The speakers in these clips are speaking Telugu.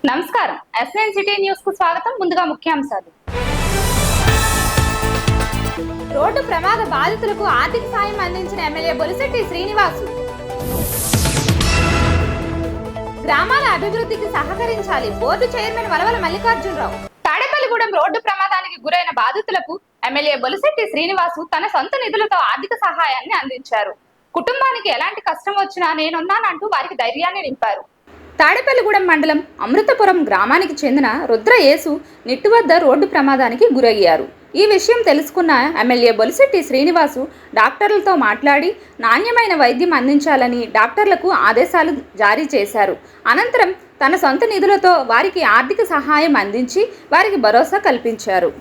నమస్కారం. ఎస్ఎన్ సిటీ న్యూస్ కు స్వాగతం. ముందుగా ముఖ్యాంశాలు. రోడ్డు ప్రమాద బాధితులకు ఆర్థిక సాయం అందించిన ఎమ్మెల్యే బొలిశెట్టి శ్రీనివాస్. గ్రామాల అభివృద్ధికి సహకరించాలి board chairman Valavala Mallikarjunarao. Tadepalligudem road ప్రమాదానికి గురైన బాధితులకు ఎమ్మెల్యే బొలిశెట్టి శ్రీనివాసు తన సొంత నిధులతో ఆర్థిక సహాయాన్ని అందించారు. కుటుంబానికి ఎలాంటి కష్టం వచ్చినా నేనున్నానంటూ వారికి ధైర్యాన్ని నింపారు. తాడేపల్లిగూడెం మండలం అమృతపురం గ్రామానికి చెందిన రుద్రయేసు నిట్టు వద్ద రోడ్డు ప్రమాదానికి గురయ్యారు. ఈ విషయం తెలుసుకున్న ఎమ్మెల్యే బొలిశెట్టి శ్రీనివాసు డాక్టర్లతో మాట్లాడి నాణ్యమైన వైద్యం అందించాలని డాక్టర్లకు ఆదేశాలు జారీ చేశారు. అనంతరం తన సొంత నిధులతో వారికి ఆర్థిక సహాయం అందించి వారికి భరోసా కల్పించారు.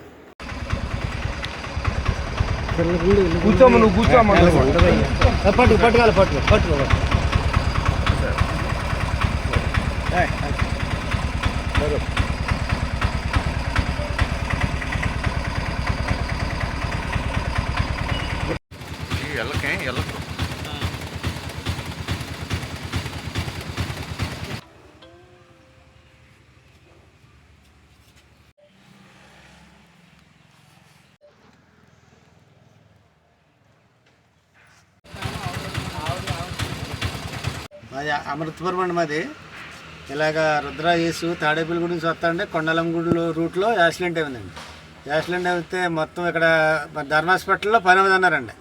అమృతపురం అండి మాది. ఇలాగ రుద్రయేసు తాడేపల్లి నుంచి వస్తాంటే కొండలంగూడు రూట్లో యాక్సిడెంట్ అయిందండి. యాక్సిడెంట్ అయితే మొత్తం ఇక్కడ ధర్మ హాస్పిటల్లో పని అన్నారండి.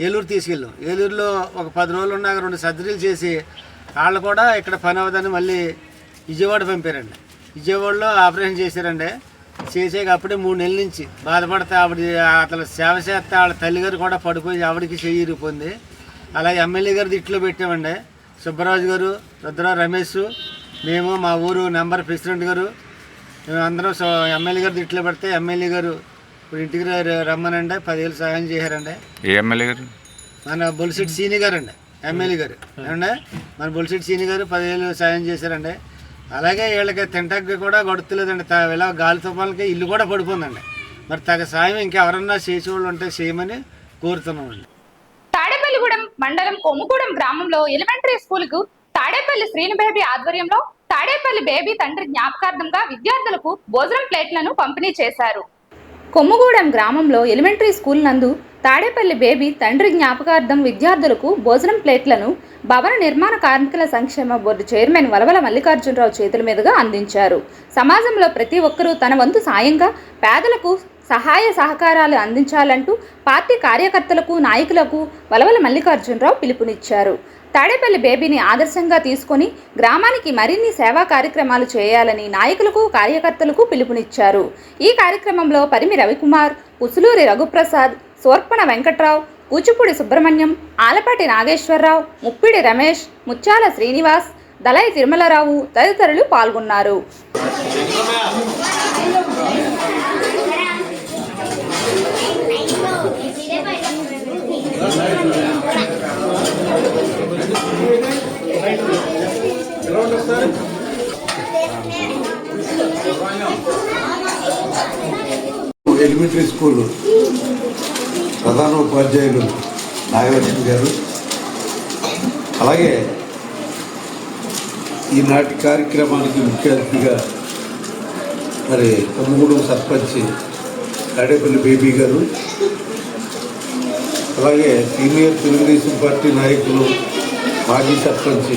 ఏలూరు తీసుకెళ్ళాం. ఏలూరులో ఒక 10 రోజులు ఉన్నాక 2 సర్జరీలు చేసి వాళ్ళు కూడా ఇక్కడ పని అవ్వదని మళ్ళీ విజయవాడ పంపారండి. విజయవాడలో ఆపరేషన్ చేశారండి. చేసాక అప్పుడే 3 నెలల నుంచి బాధపడితే ఆవిడ అతను సేవ చేస్తే వాళ్ళ తల్లిగారు కూడా పడిపోయి ఆవిడకి చెయ్యి ఇరిగిపోయింది. అలాగే ఎమ్మెల్యే గారు ఇట్లో పెట్టామండి. సుబ్బరాజు గారు, రుద్ర రమేష్, మేము మా ఊరు నెంబర్ ప్రెసిడెంట్ గారు మేము అందరం ఎమ్మెల్యే గారు ఇట్లో పెడితే ఎమ్మెల్యే గారు ఇప్పుడు ఇంటికి రమ్మనండి 10,000 సహాయం చేశారండి. ఏ ఎమ్మెల్యే గారు? మన బొలిశెట్టి సీని గారు అండి, ఎమ్మెల్యే గారు అండి. మన బొలిశెట్టి సీని గారు 10,000 సహాయం చేశారండి. అలాగే వీళ్ళకి తింటాకి కూడా గడుతులేదండి. ఇలా గాలి తుఫాన్లకి ఇల్లు కూడా పడిపోయిందండి. మరి తగ సాయం ఇంకెవరన్నా చేసేవాళ్ళు ఉంటే చేయమని కోరుతున్నామండి. తాడేపల్లిగూడెం మండలం కొమ్ముగూడెం గ్రామంలో ఎలిమెంటరీ స్కూల్ కు తాడేపల్లి శ్రీను బేబీ ఆధ్వర్యంలో తాడేపల్లి బేబీ తండ్రి జ్ఞాపకార్థంగా విద్యార్థులకు భోజనం ప్లేట్లను పంపిణీ చేశారు. కొమ్ముగూడెం గ్రామంలో ఎలిమెంటరీ స్కూల్ నందు తాడేపల్లి బేబీ తండ్రి జ్ఞాపకార్థం విద్యార్థులకు భోజనం ప్లేట్లను భవన నిర్మాణ కార్మికుల సంక్షేమ బోర్డు చైర్మన్ వలవల మల్లికార్జునరావు చేతుల మీదుగా అందించారు. సమాజంలో ప్రతి ఒక్కరూ తన వంతు సాయంగా పేదలకు సహాయ సహకారాలు అందించాలంటూ పార్టీ కార్యకర్తలకు నాయకులకు వలవల మల్లికార్జునరావు పిలుపునిచ్చారు. తాడేపల్లి బేబీని ఆదర్శంగా తీసుకొని గ్రామానికి మరిన్ని సేవా కార్యక్రమాలు చేయాలని నాయకులకు కార్యకర్తలకు పిలుపునిచ్చారు. ఈ కార్యక్రమంలో పరిమి రవికుమార్, ఉసులూరి రఘుప్రసాద్, సోర్పణ వెంకట్రావు, కూచిపూడి సుబ్రహ్మణ్యం, ఆలపాటి నాగేశ్వరరావు, ముప్పిడి రమేష్, ముచ్చాల శ్రీనివాస్, దళై తిరుమలరావు తదితరులు పాల్గొన్నారు. ఎలిమెంటరీ స్కూల్ ప్రధాన ఉపాధ్యాయులు నాగలక్ష్మి గారు, అలాగే ఈనాటి కార్యక్రమానికి ముఖ్య అతిథిగా మరి కొమ్ముగూడెం సర్పంచ్ తాడేపల్లి బేబీ గారు, అలాగే సీనియర్ తెలుగుదేశం పార్టీ నాయకులు మాజీ సర్పంచ్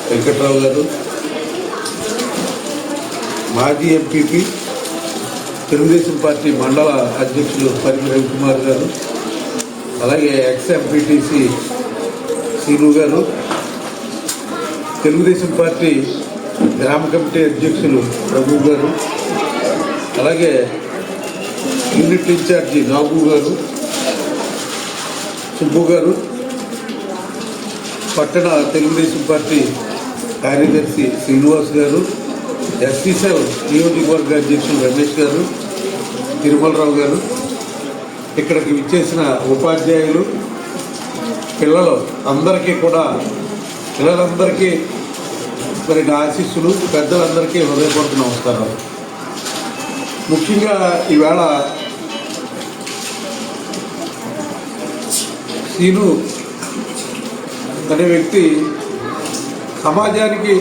వెంకట్రావు గారు, మాజీ ఎంపీపీ తెలుగుదేశం పార్టీ మండల అధ్యక్షులు పరిమి రవికుమార్ గారు, అలాగే ఎక్స్ ఎంపీటీసీ సీను గారు, తెలుగుదేశం పార్టీ గ్రామ కమిటీ అధ్యక్షులు ప్రభు గారు, అలాగే యూనిట్ ఇన్ఛార్జి నాగు గారు, సుబ్బు గారు, పట్టణ తెలుగుదేశం పార్టీ కార్యదర్శి శ్రీనివాస్ గారు, ఎస్సీసెల్ నియోజకవర్గ అధ్యక్షులు రమేష్ గారు, తిరుమలరావు గారు, ఇక్కడికి విచ్చేసిన ఉపాధ్యాయులు, పిల్లలు అందరికీ కూడా పిల్లలందరికీ మరి నా ఆశీస్సులు, పెద్దలందరికీ హృదయపూర్వక నమస్కారాలు. ముఖ్యంగా ఈవేళ సీను అనే వ్యక్తి సమాజానికి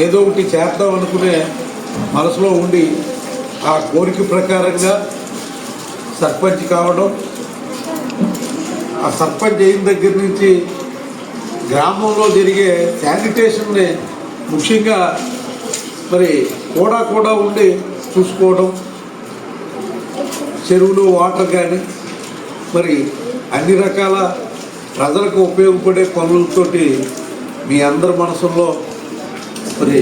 ఏదో ఒకటి చేద్దాం అనుకునే మనసులో ఉండి ఆ కోరిక ప్రకారంగా సర్పంచ్ కావడం, ఆ సర్పంచ్ అయిన దగ్గర నుంచి గ్రామంలో జరిగే శానిటేషన్ని ముఖ్యంగా మరి కూడా ఉండి చూసుకోవడం, చెరువులు వాటర్ కానీ మరి అన్ని రకాల ప్రజలకు ఉపయోగపడే పనులతోటి మీ అందరి మనసుల్లో మరి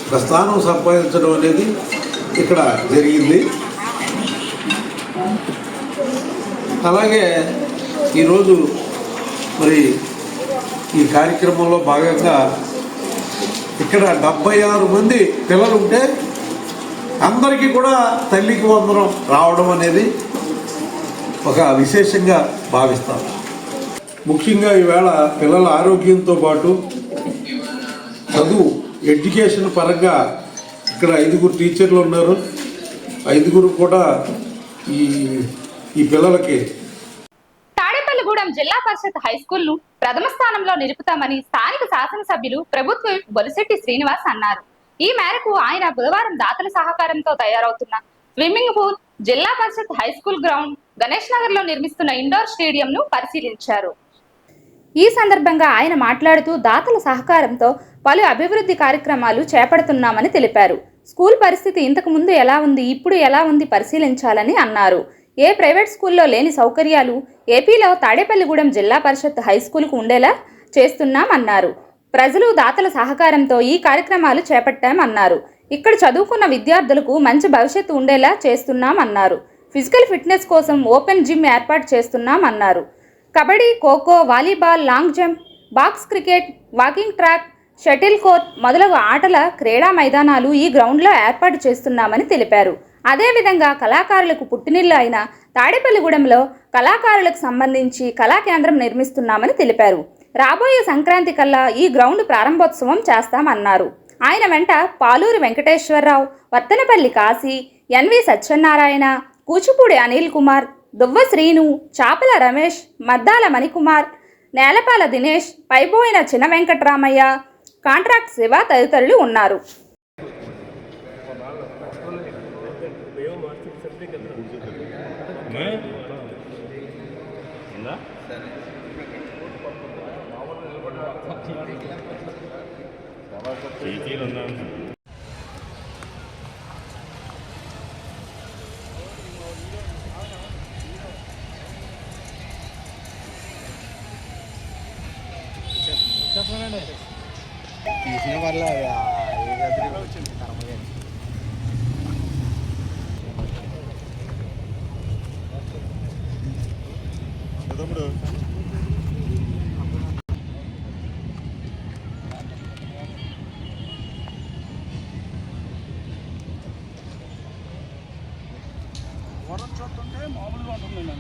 ఒక స్థానం సంపాదించడం అనేది ఇక్కడ జరిగింది. అలాగే ఈరోజు మరి ఈ కార్యక్రమంలో భాగంగా ఇక్కడ 76 మంది పిల్లలు ఉంటే అందరికీ కూడా తల్లికి వందనం రావడం అనేది ఒక విశేషంగా భావిస్తాం. ముఖ్యంగా ఈవేళ పిల్లల ఆరోగ్యంతో పాటు చదువు ఎడ్యుకేషన్ పరంగా ఇక్కడ 5 టీచర్లు ఉన్నారు. 5 కూడా ఈ పిల్లలకి తాడేపల్లిగూడెం జిల్లా పరిషత్ హై స్కూల్ ను ప్రథమ స్థానంలో నిలుపుతామని స్థానిక శాసనసభ్యులు ప్రభుత్వ బొలిశెట్టి శ్రీనివాస్ అన్నారు. ఈ మేరకు ఆయన బుధవారం దాతల సహకారంతో తయారవుతున్న swimming pool, Zilla Parishad high school ground, Ganesh Nagar లో నిర్మిస్తున్న ఇండోర్ స్టేడియం ను పరిశీలించారు. ఈ సందర్భంగా ఆయన మాట్లాడుతూ దాతల సహకారంతో పలు అభివృద్ధి కార్యక్రమాలు చేపడుతున్నామని తెలిపారు. స్కూల్ పరిస్థితి ఇంతకు ముందు ఎలా ఉంది, ఇప్పుడు ఎలా ఉంది పరిశీలించాలని అన్నారు. ఏ ప్రైవేట్ స్కూల్లో లేని సౌకర్యాలు ఏపీలో తాడేపల్లిగూడెం జిల్లా పరిషత్ హై స్కూల్కు ఉండేలా చేస్తున్నామన్నారు. ప్రజలు దాతల సహకారంతో ఈ కార్యక్రమాలు చేపట్టామన్నారు. ఇక్కడ చదువుకున్న విద్యార్థులకు మంచి భవిష్యత్తు ఉండేలా చేస్తున్నామన్నారు. ఫిజికల్ ఫిట్నెస్ కోసం ఓపెన్ జిమ్ ఏర్పాటు చేస్తున్నామన్నారు. Kabaddi, kho kho, volleyball, long jump, box cricket, walking track, shuttle court మొదలగు ఆటల క్రీడా మైదానాలు ఈ గ్రౌండ్లో ఏర్పాటు చేస్తున్నామని తెలిపారు. అదేవిధంగా కళాకారులకు పుట్టినిల్లు అయిన తాడేపల్లిగూడెంలో కళాకారులకు సంబంధించి కళా కేంద్రం నిర్మిస్తున్నామని తెలిపారు. రాబోయే సంక్రాంతి కల్లా ఈ గ్రౌండ్ ప్రారంభోత్సవం చేస్తామన్నారు. ఆయన వెంట పాలూరి వెంకటేశ్వరరావు, వర్తనపల్లి కాశీ, ఎన్వి సత్యనారాయణ, కూచిపూడి అనిల్ కుమార్, దువ్వ శ్రీను, చాపల రమేష్, మద్దాల మణికుమార్, నేలపాల దినేష్, పైబోయిన చిన్న వెంకటరామయ్య, కాంట్రాక్ట్ శివ తదితరులు ఉన్నారు. తీసిన వల్ల చూస్తుంటే మామూలుగా ఉంటుంది.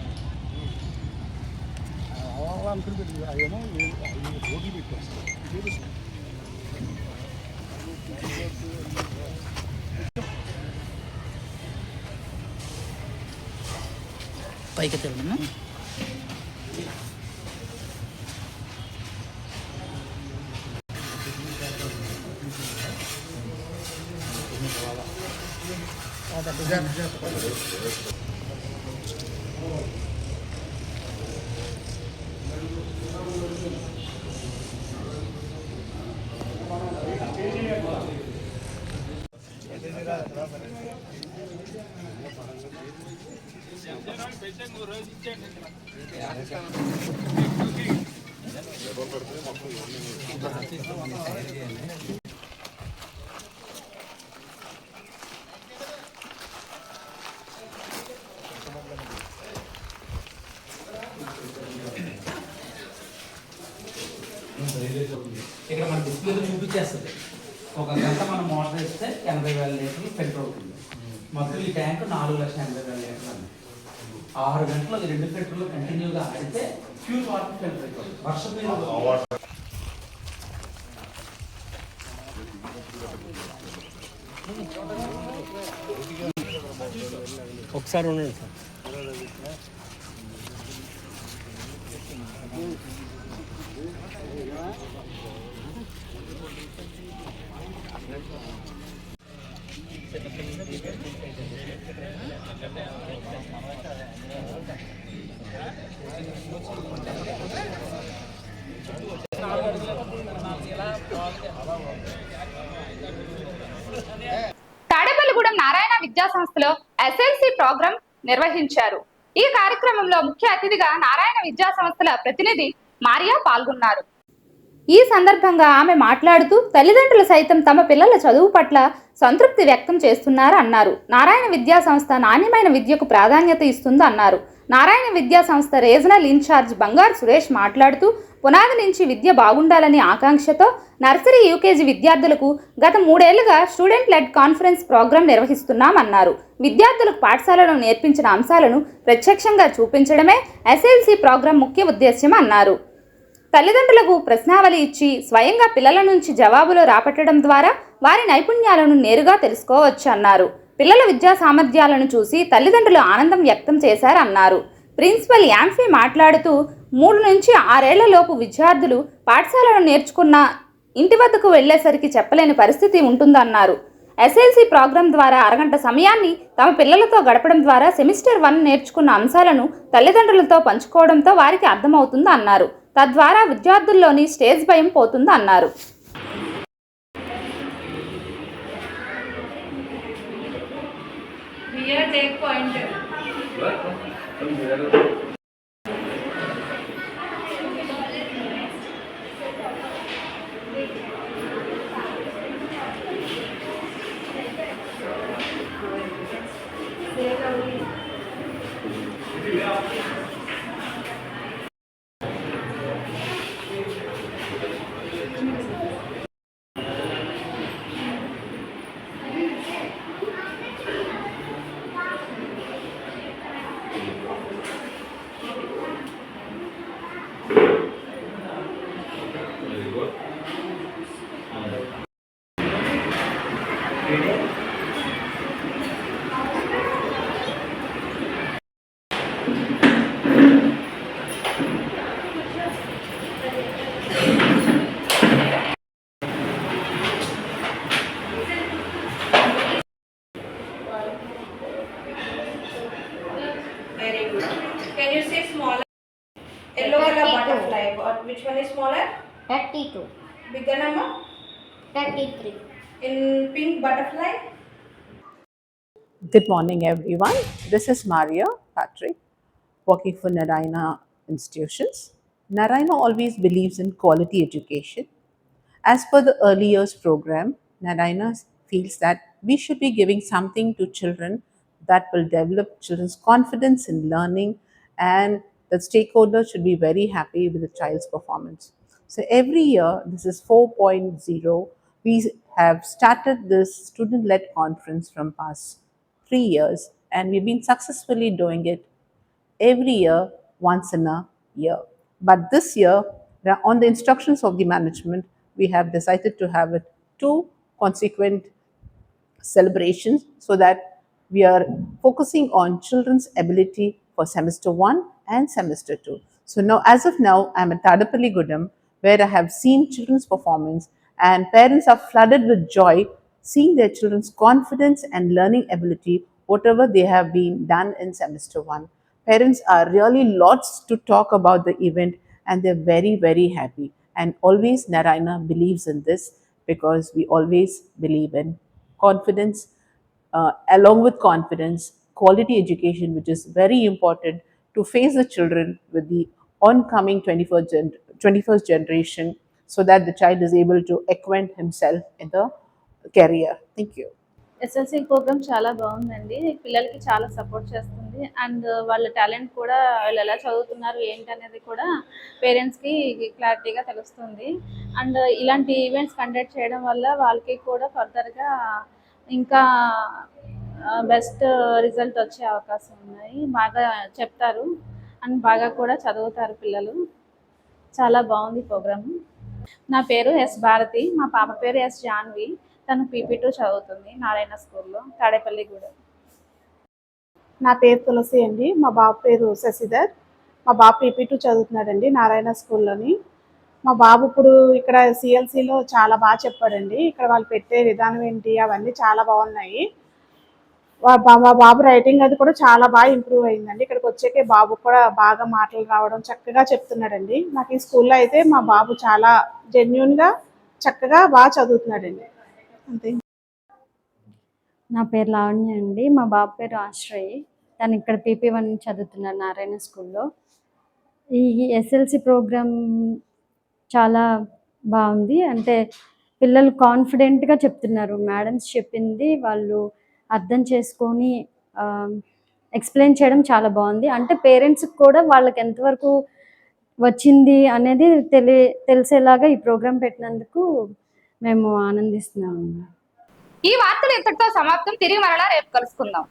అనుకుంటుంది అదేమో రోడ్లు పెట్టేస్తాం. పైకి తెలుగు ఇక్కడ మన డిస్ప్లేలో చూపించేస్తుంది. ఒక గంట మనం మోటార్ వేస్తే 80,000 లీటర్లు పెట్రోల్ అవుతుంది. మొత్తం ఈ ట్యాంక్ 4,80,000 లీటర్లు అండి. 6 గంటలు 2 పెట్రోల్ కంటిన్యూగా ఆడితే ప్యూర్ వాటర్ ఫిల్టర్ అయిపోతుంది. వర్షం ఒకసారి ఉండండి సార్. తాడేపల్లిగూడెం నారాయణ విద్యా సంస్థలో ఎస్ఎల్సి ప్రోగ్రాం నిర్వహించారు. ఈ కార్యక్రమంలో ముఖ్య అతిథిగా నారాయణ విద్యా సంస్థల ప్రతినిధి మారియా పాల్గొన్నారు. ఈ సందర్భంగా ఆమె మాట్లాడుతూ తల్లిదండ్రులు సైతం తమ పిల్లల చదువు పట్ల సంతృప్తి వ్యక్తం చేస్తున్నారు అన్నారు. నారాయణ విద్యా సంస్థ నాణ్యమైన విద్యకు ప్రాధాన్యత ఇస్తుంది అన్నారు. నారాయణ విద్యా సంస్థ రీజనల్ ఇన్ఛార్జ్ బంగారు సురేష్ మాట్లాడుతూ పునాది నుంచి విద్య బాగుండాలని ఆకాంక్షతో నర్సరీ యూకేజీ విద్యార్థులకు గత 3 ఏళ్లుగా స్టూడెంట్ లెడ్ కాన్ఫరెన్స్ ప్రోగ్రాం నిర్వహిస్తున్నామన్నారు. విద్యార్థులకు పాఠశాలలో నేర్పించిన అంశాలను ప్రత్యక్షంగా చూపించడమే ఎస్ఎల్సి ప్రోగ్రాం ముఖ్య ఉద్దేశ్యం అన్నారు. తల్లిదండ్రులకు ప్రశ్నావళి ఇచ్చి స్వయంగా పిల్లల నుంచి జవాబులు రాబట్టడం ద్వారా వారి నైపుణ్యాలను నేరుగా తెలుసుకోవచ్చు అన్నారు. పిల్లల విద్యా సామర్థ్యాలను చూసి తల్లిదండ్రులు ఆనందం వ్యక్తం చేశారన్నారు. ప్రిన్సిపల్ యాంఫీ మాట్లాడుతూ 3 నుంచి 6 ఏళ్లలోపు విద్యార్థులు పాఠశాలను నేర్చుకున్న ఇంటి వద్దకు వెళ్లేసరికి చెప్పలేని పరిస్థితి ఉంటుందన్నారు. ఎస్ఎల్సి ప్రోగ్రాం ద్వారా అరగంట సమయాన్ని తమ పిల్లలతో గడపడం ద్వారా సెమిస్టర్ 1 నేర్చుకున్న అంశాలను తల్లిదండ్రులతో పంచుకోవడంతో వారికి అర్థమవుతుంది అన్నారు. తద్వారా విద్యార్థుల్లోని స్టేజ్ భయం పోతుంది అన్నారు. Very good. Can you say smaller? Yellow color butterfly. Which one is smaller? 32, Bigger number? 33. In pink butterfly? Good morning, everyone. This is Maria Patrick, working for Narayana Institutions. Narayana always believes in quality education. As per the early years program, Narayana feels that we should be giving something to children that will develop children's confidence in learning, and the stakeholders should be very happy with the child's performance. So every year, this is 4.0, we have started this student-led conference from past 3 years, and we've been successfully doing it every year, once in a year. But this year, on the instructions of the management, we have decided to have it 2 consequent celebrations so that we are focusing on children's ability for semester 1 and semester 2. So now, as of now, I'm at Tadapalligudem, where I have seen children's performance, and parents are flooded with joy seeing their children's confidence and learning ability, whatever they have been done in semester 1. Parents are really lots to talk about the event, and they're very, very happy. And always Narayana believes in this, because we always believe in confidence, along with confidence, quality education, which is very important to face the children with the oncoming 21st generation, so that the child is able to acquaint himself in the career. Thank you. SLC programme చాలా బాగుందండి. పిల్లలకి చాలా సపోర్ట్ చేస్తుంది. అండ్ వాళ్ళ టాలెంట్ కూడా వాళ్ళు ఎలా చదువుతున్నారు ఏంటి అనేది కూడా పేరెంట్స్కి క్లారిటీగా తెలుస్తుంది. అండ్ ఇలాంటి ఈవెంట్స్ కండక్ట్ చేయడం వల్ల వాళ్ళకి కూడా ఫర్దర్గా ఇంకా బెస్ట్ రిజల్ట్ వచ్చే అవకాశం ఉన్నాయి. బాగా చెప్తారు అండ్ బాగా కూడా చదువుతారు పిల్లలు. చాలా బాగుంది ప్రోగ్రాము. నా పేరు ఎస్ భారతి, మా పాప పేరు ఎస్ జాన్వి. తను PP2 చదువుతుంది నారాయణ స్కూల్లో, తాడేపల్లిగూడెం. నా పేరు తులసి అండి. మా బాబు పేరు శశిధర్. మా బాబు PP2 చదువుతున్నాడండి నారాయణ స్కూల్లోని. మా బాబు ఇప్పుడు ఇక్కడ CLCలో చాలా బాగా చెప్పాడండి. ఇక్కడ వాళ్ళు పెట్టే విధానం ఏంటి అవన్నీ చాలా బాగున్నాయి. మా బాబు రైటింగ్ అది కూడా చాలా బాగా ఇంప్రూవ్ అయిందండి. ఇక్కడికి వచ్చాకే బాబు కూడా బాగా మాటలు రావడం, చక్కగా చెప్తున్నాడండి. నాకు ఈ స్కూల్లో అయితే మా బాబు చాలా జెన్యున్గా చక్కగా బాగా చదువుతున్నాడండి. అంతే. నా పేరు లావణ్య అండి. మా బాబు పేరు ఆశ్రయ్. తను ఇక్కడ PP1 చదువుతున్నారు నారాయణ స్కూల్లో. ఈ SLC ప్రోగ్రామ్ చాలా బాగుంది. అంటే పిల్లలు కాన్ఫిడెంట్గా చెప్తున్నారు. మేడమ్స్ చెప్పింది వాళ్ళు అర్థం చేసుకొని ఎక్స్ప్లెయిన్ చేయడం చాలా బాగుంది. అంటే పేరెంట్స్కి కూడా వాళ్ళకి ఎంతవరకు వచ్చింది అనేది తెలిసేలాగా ఈ ప్రోగ్రాం పెట్టినందుకు మేము ఆనందిస్తున్నాము. ఈ వార్తలు ఇంతటితో సమాప్తం. తిరిగి మరలా రేపు కలుసుకుందాం.